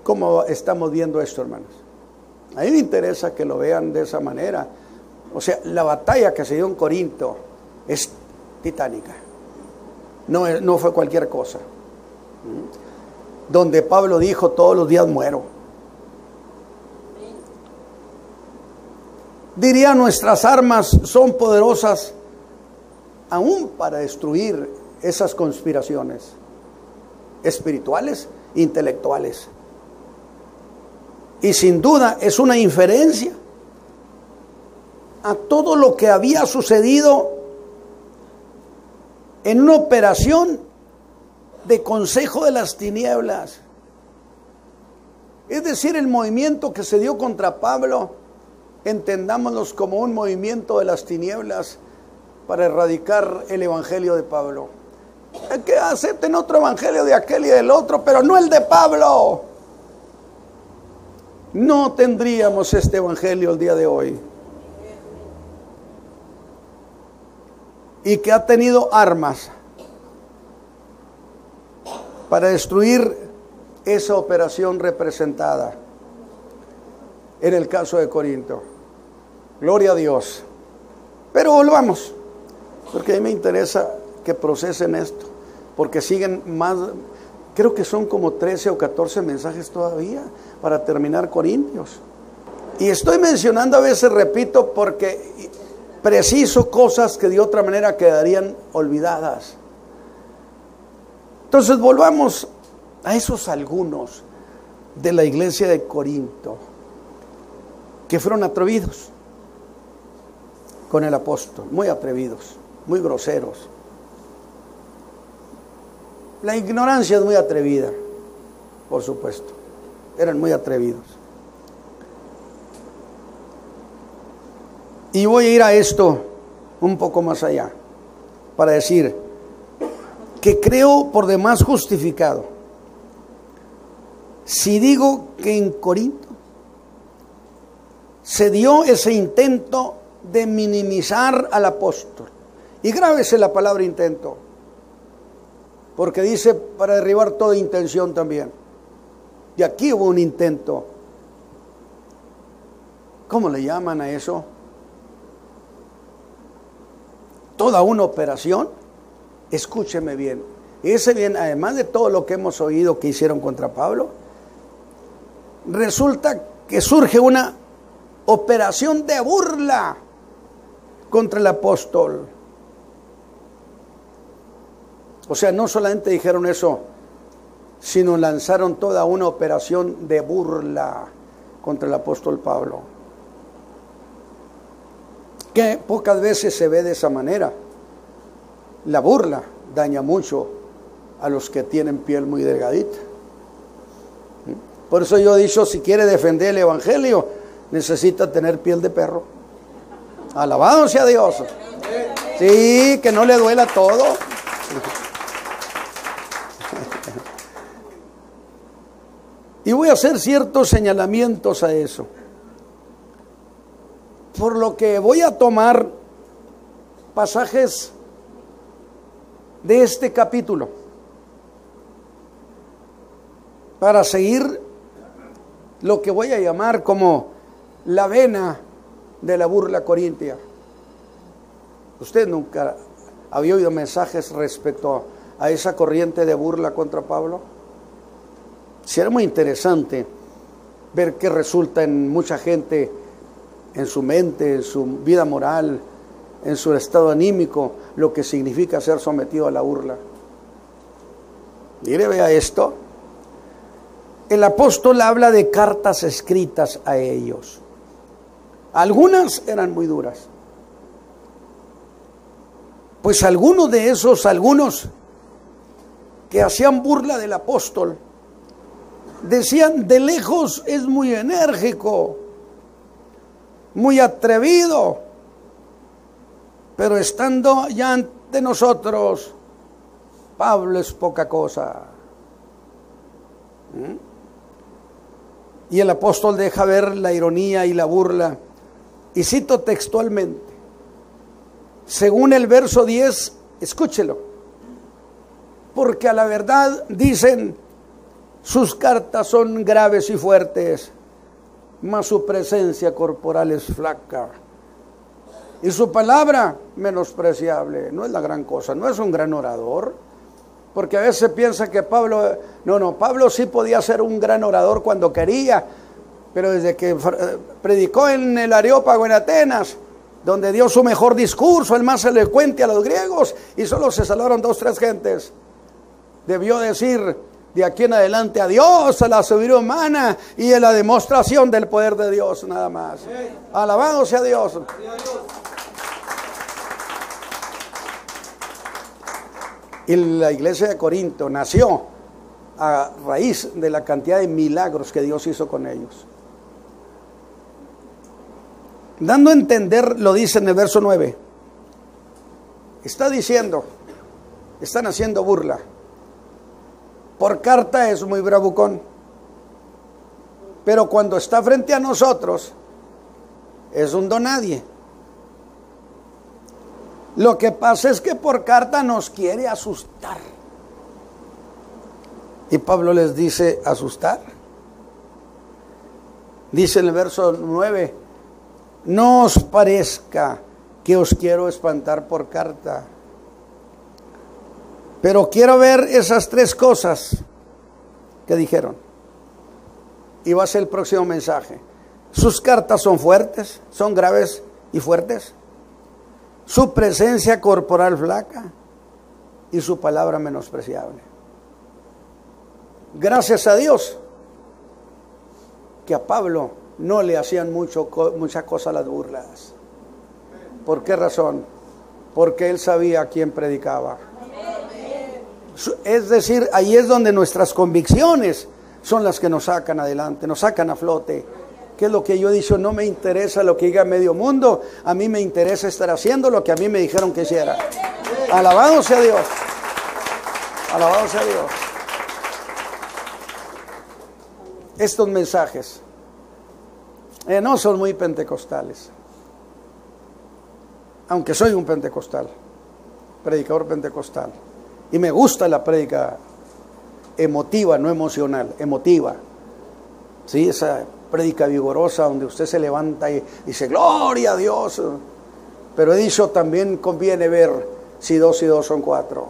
¿Cómo estamos viendo esto, hermanos? A mí me interesa que lo vean de esa manera. O sea, la batalla que se dio en Corinto es titánica. No fue cualquier cosa. Donde Pablo dijo, todos los días muero. Diría, nuestras armas son poderosas aún para destruir esas conspiraciones espirituales, intelectuales. Y sin duda es una inferencia a todo lo que había sucedido en una operación de consejo de las tinieblas. Es decir, el movimiento que se dio contra Pablo, entendámoslos como un movimiento de las tinieblas para erradicar el evangelio de Pablo. Que acepten otro evangelio de aquel y del otro, pero no el de Pablo. No tendríamos este evangelio el día de hoy. Y que ha tenido armas para destruir esa operación representada en el caso de Corinto. Gloria a Dios. Pero volvamos, porque a mí me interesa que procesen esto, porque siguen más, creo que son como 13 o 14 mensajes todavía para terminar Corintios. Y estoy mencionando, a veces repito, porque preciso cosas que de otra manera quedarían olvidadas. Entonces volvamos a esos algunos de la iglesia de Corinto que fueron atrevidos con el apóstol, muy atrevidos, muy groseros. La ignorancia es muy atrevida, por supuesto, eran muy atrevidos. Y voy a ir a esto un poco más allá, para decir que creo por demás justificado si digo que en Corinto se dio ese intento de minimizar al apóstol. Y grábese la palabra intento, porque dice para derribar toda intención también. Y aquí hubo un intento. ¿Cómo le llaman a eso? Toda una operación. Escúcheme bien. Ese bien, además de todo lo que hemos oído que hicieron contra Pablo, resulta que surge una operación de burla contra el apóstol. O sea, no solamente dijeron eso, sino lanzaron toda una operación de burla contra el apóstol Pablo, que pocas veces se ve de esa manera. La burla daña mucho a los que tienen piel muy delgadita. Por eso yo he dicho, si quiere defender el evangelio, necesita tener piel de perro. Alabado sea Dios. Sí, que no le duela todo. Y voy a hacer ciertos señalamientos a eso. Por lo que voy a tomar pasajes de este capítulo para seguir lo que voy a llamar como la vena de la burla corintia. Usted nunca había oído mensajes respecto a esa corriente de burla contra Pablo. Sí, era muy interesante ver qué resulta en mucha gente, en su mente, en su vida moral, en su estado anímico, lo que significa ser sometido a la burla. Mire, vea esto. El apóstol habla de cartas escritas a ellos. Algunas eran muy duras. Pues algunos que hacían burla del apóstol, Decían, de lejos es muy enérgico, muy atrevido, pero estando ya ante nosotros, Pablo es poca cosa. Y el apóstol deja ver la ironía y la burla. Y cito textualmente, según el verso 10, escúchelo. Porque a la verdad, dicen, sus cartas son graves y fuertes, mas su presencia corporal es flaca. Y su palabra menospreciable. No es la gran cosa, no es un gran orador. Porque a veces piensa que Pablo, Pablo sí podía ser un gran orador cuando quería, pero desde que predicó en el Areópago en Atenas, donde dio su mejor discurso, el más elocuente a los griegos, y solo se salvaron 2 o 3 gentes, debió decir de aquí en adelante adiós a la sabiduría humana y a la demostración del poder de Dios, nada más. Alabado sea Dios. Y la iglesia de Corinto nació a raíz de la cantidad de milagros que Dios hizo con ellos. Dando a entender, lo dice en el verso 9. Está diciendo, están haciendo burla. Por carta es muy bravucón, pero cuando está frente a nosotros es un donadie. Lo que pasa es que por carta nos quiere asustar. Y Pablo les dice, ¿asustar? Dice en el verso 9, no os parezca que os quiero espantar por carta, pero quiero ver esas 3 cosas que dijeron. Y va a ser el próximo mensaje. Sus cartas son fuertes, son graves y fuertes. Su presencia corporal flaca y su palabra menospreciable. Gracias a Dios que a Pablo no le hacían mucha cosa las burlas. ¿Por qué razón? Porque él sabía a quién predicaba. Es decir, ahí es donde nuestras convicciones son las que nos sacan adelante, nos sacan a flote. ¿Qué es lo que yo he dicho? No me interesa lo que diga medio mundo, a mí me interesa estar haciendo lo que a mí me dijeron que hiciera. Alabado sea Dios. Alabado sea Dios. Estos mensajes no son muy pentecostales, aunque soy un pentecostal, predicador pentecostal, y me gusta la prédica emotiva, no emocional, emotiva. Sí, esa prédica vigorosa donde usted se levanta y dice gloria a Dios. Pero he dicho, también conviene ver si 2 y 2 son 4.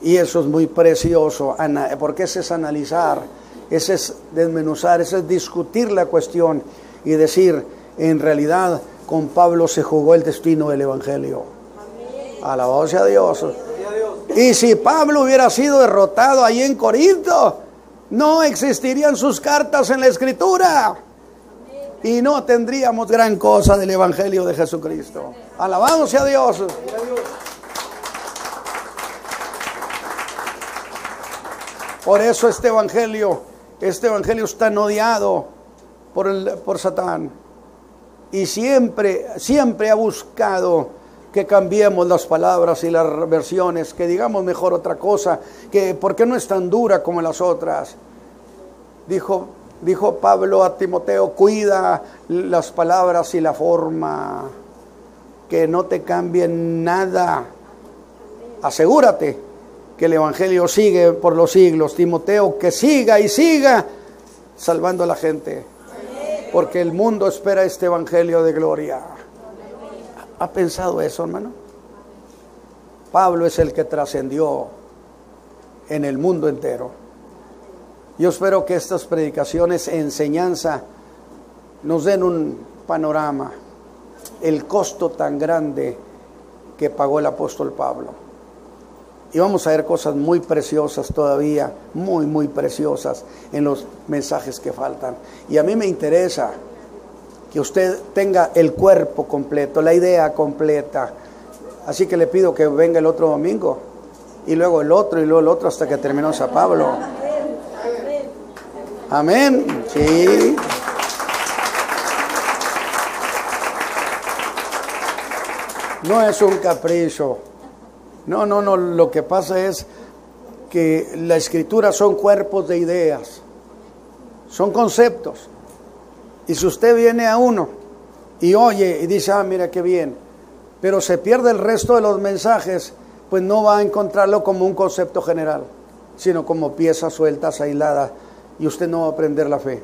Y eso es muy precioso, porque ese es analizar, ese es desmenuzar, ese es discutir la cuestión y decir, en realidad con Pablo se jugó el destino del evangelio. Alabado sea Dios. Y si Pablo hubiera sido derrotado ahí en Corinto, no existirían sus cartas en la Escritura y no tendríamos gran cosa del evangelio de Jesucristo. Alabado sea Dios. Por eso este evangelio está odiado por Satán, y siempre ha buscado que cambiemos las palabras y las versiones, que digamos mejor otra cosa, que porque no es tan dura como las otras. Dijo Pablo a Timoteo, cuida las palabras y la forma, que no te cambien nada. Asegúrate que el evangelio sigue por los siglos. Timoteo, que siga y siga salvando a la gente, porque el mundo espera este evangelio de gloria. ¿Ha pensado eso, hermano? Pablo es el que trascendió en el mundo entero. Yo espero que estas predicaciones, enseñanza, nos den un panorama, el costo tan grande que pagó el apóstol Pablo. Y vamos a ver cosas muy preciosas todavía, muy, muy preciosas en los mensajes que faltan. Y a mí me interesa que usted tenga el cuerpo completo, la idea completa. Así que le pido que venga el otro domingo, y luego el otro, y luego el otro, hasta que terminemos a Pablo. Amén. Sí. No es un capricho. No. Lo que pasa es que la escritura son cuerpos de ideas. Son conceptos. Y si usted viene a uno y oye y dice, mira qué bien, pero se pierde el resto de los mensajes, pues no va a encontrarlo como un concepto general, sino como piezas sueltas, aisladas, y usted no va a aprender la fe.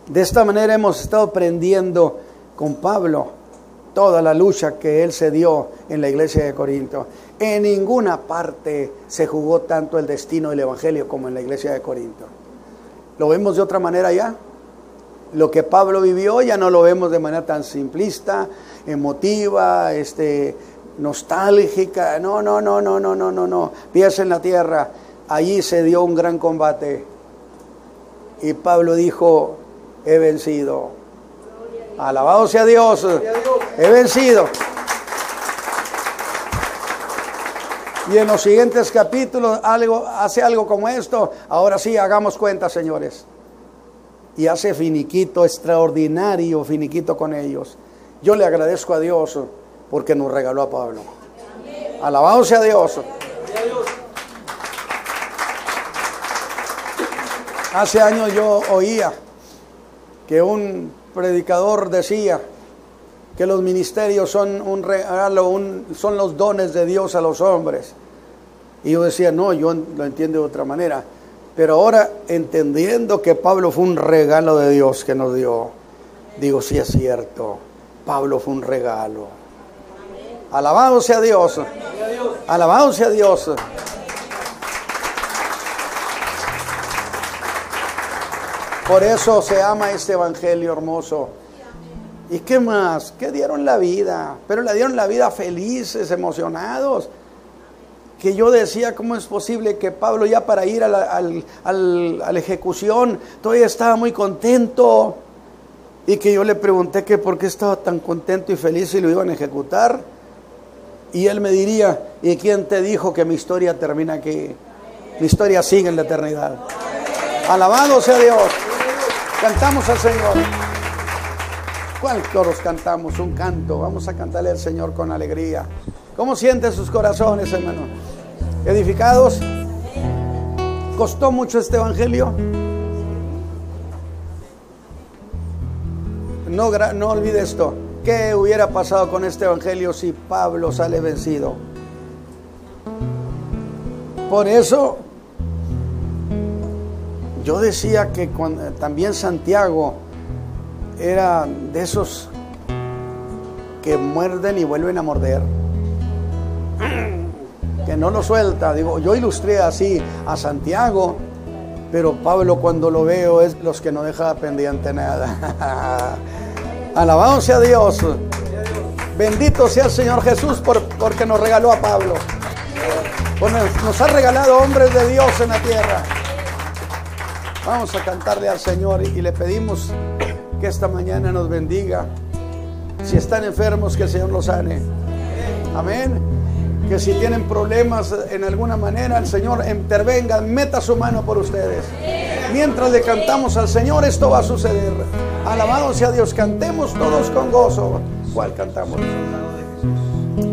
De esta manera hemos estado aprendiendo con Pablo toda la lucha que él se dio en la iglesia de Corinto. En ninguna parte se jugó tanto el destino del evangelio como en la iglesia de Corinto. ¿Lo vemos de otra manera ya? Lo que Pablo vivió ya no lo vemos de manera tan simplista, emotiva, nostálgica. No. Pies en la tierra. Allí se dio un gran combate. Y Pablo dijo, he vencido. Alabado sea Dios. He vencido. Y en los siguientes capítulos hace algo como esto. Ahora sí, hagamos cuenta, señores. Y hace finiquito, extraordinario finiquito con ellos. Yo le agradezco a Dios porque nos regaló a Pablo. Alabado sea Dios. Hace años yo oía que un predicador decía que los ministerios son un regalo, son los dones de Dios a los hombres. Y yo decía, no, yo lo entiendo de otra manera. Pero ahora, entendiendo que Pablo fue un regalo de Dios que nos dio, digo, sí es cierto, Pablo fue un regalo. Alabado sea Dios. Alabado sea Dios. Por eso se ama este evangelio hermoso. ¿Y qué más? ¿Qué dieron la vida? Pero la dieron la vida felices, emocionados. Que yo decía, ¿cómo es posible que Pablo ya para ir a la ejecución todavía estaba muy contento? Y que yo le pregunté que por qué estaba tan contento y feliz si lo iban a ejecutar. Y él me diría, ¿y quién te dijo que mi historia termina aquí? Mi historia sigue en la eternidad. Alabado sea Dios. Cantamos al Señor. ¿Cuál coros cantamos? Un canto. Vamos a cantarle al Señor con alegría. ¿Cómo sienten sus corazones, hermano? ¿Edificados? ¿Costó mucho este evangelio? No olvide esto. ¿Qué hubiera pasado con este evangelio si Pablo sale vencido? Por eso yo decía que también Santiago era de esos que muerden y vuelven a morder, que no lo suelta. Digo, yo ilustré así a Santiago, pero Pablo cuando lo veo es los que no deja pendiente nada. Alabado sea Dios. Bendito sea el Señor Jesús porque nos regaló a Pablo. Nos ha regalado hombres de Dios en la tierra. Vamos a cantarle al Señor y le pedimos que esta mañana nos bendiga. Si están enfermos, que el Señor los sane. Amén. Que si tienen problemas en alguna manera, el Señor intervenga, meta su mano por ustedes. Mientras le cantamos al Señor, esto va a suceder. Alabado sea Dios. Cantemos todos con gozo. ¿Cuál cantamos?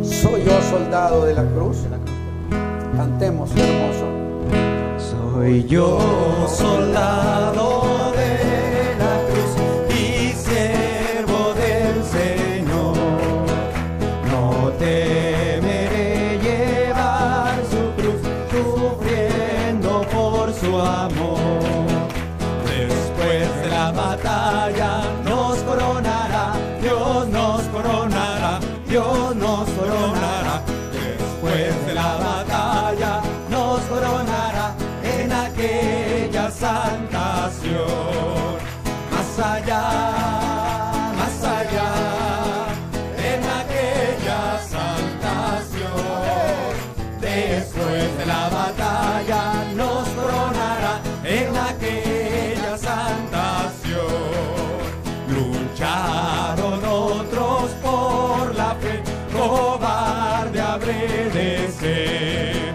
Soy yo soldado de la cruz. Cantemos, hermoso. Soy yo soldado de la cruz y siervo del Señor. No temeré llevar su cruz, sufriendo por su amor. Después de la batalla nos coronará, Dios nos coronará, Dios nos coronará. Después de la batalla nos coronará en aquella santa Sion. Más allá, en aquella santa Sion. Después de la batalla nos coronará en aquella santa Sion. Lucharon otros por la fe, cobarde habré de ser.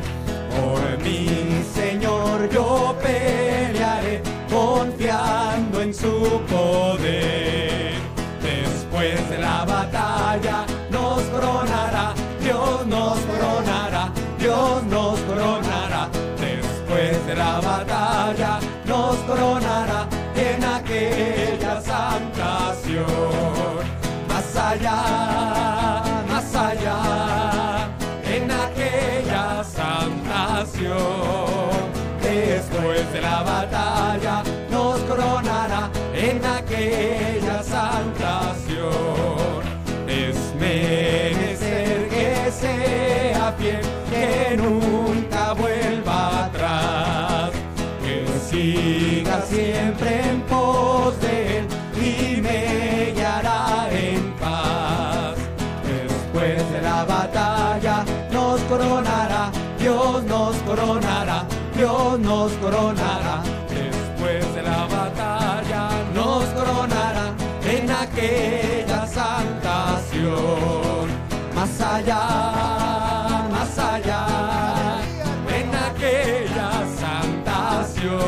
Por mi Señor yo pelearé. aquella saltación. Es menester que sea fiel, que nunca vuelva atrás, que siga siempre en pos de él y me guiará en paz. Después de la batalla nos coronará, Dios nos coronará, Dios nos coronará. Después de la batalla nos coronará en aquella saltación. Más allá, en aquella saltación.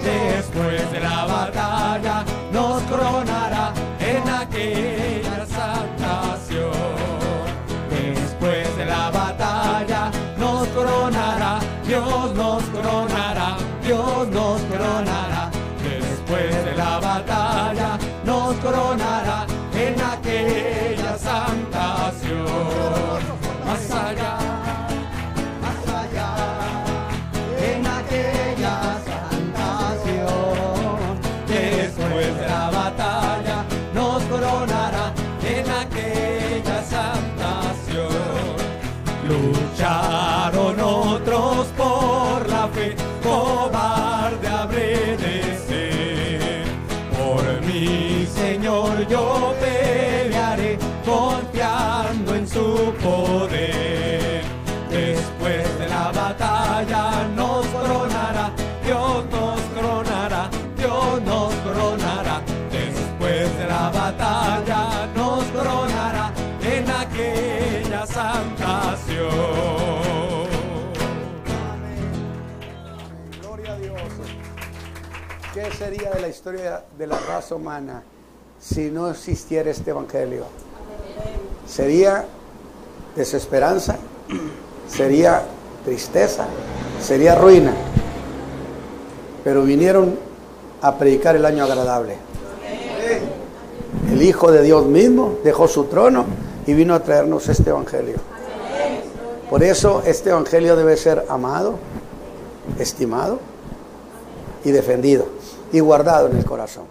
Después de la batalla nos coronará en aquella saltación. Después de la batalla nos coronará, Dios nos coronará, Dios nos coronará. Después de la batalla nos coronará en aquella saltación. Más allá, en aquella saltación. Después de la batalla nos coronará en aquella saltación. Lucharon otros por la fe, cobarde habré de ser. Por mi Señor yo pelearé, confiando en su poder. Después de la batalla nos coronará, Dios nos coronará, Dios nos coronará. Después de la batalla nos coronará en aquella saltación. Gloria a Dios. ¿Qué sería de la historia de la raza humana si no existiera este evangelio? Sería desesperanza, sería tristeza, sería ruina. Pero vinieron a predicar el año agradable. El Hijo de Dios mismo dejó su trono y vino a traernos este evangelio. Por eso este evangelio debe ser amado, estimado y defendido y guardado en el corazón.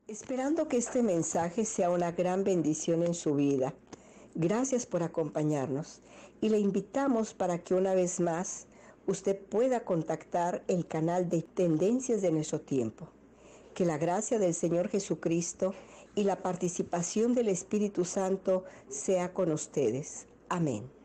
Esperando que este mensaje sea una gran bendición en su vida. Gracias por acompañarnos y le invitamos para que una vez más usted pueda contactar el canal de Tendencias de Nuestro Tiempo. Que la gracia del Señor Jesucristo y la participación del Espíritu Santo sea con ustedes. Amén.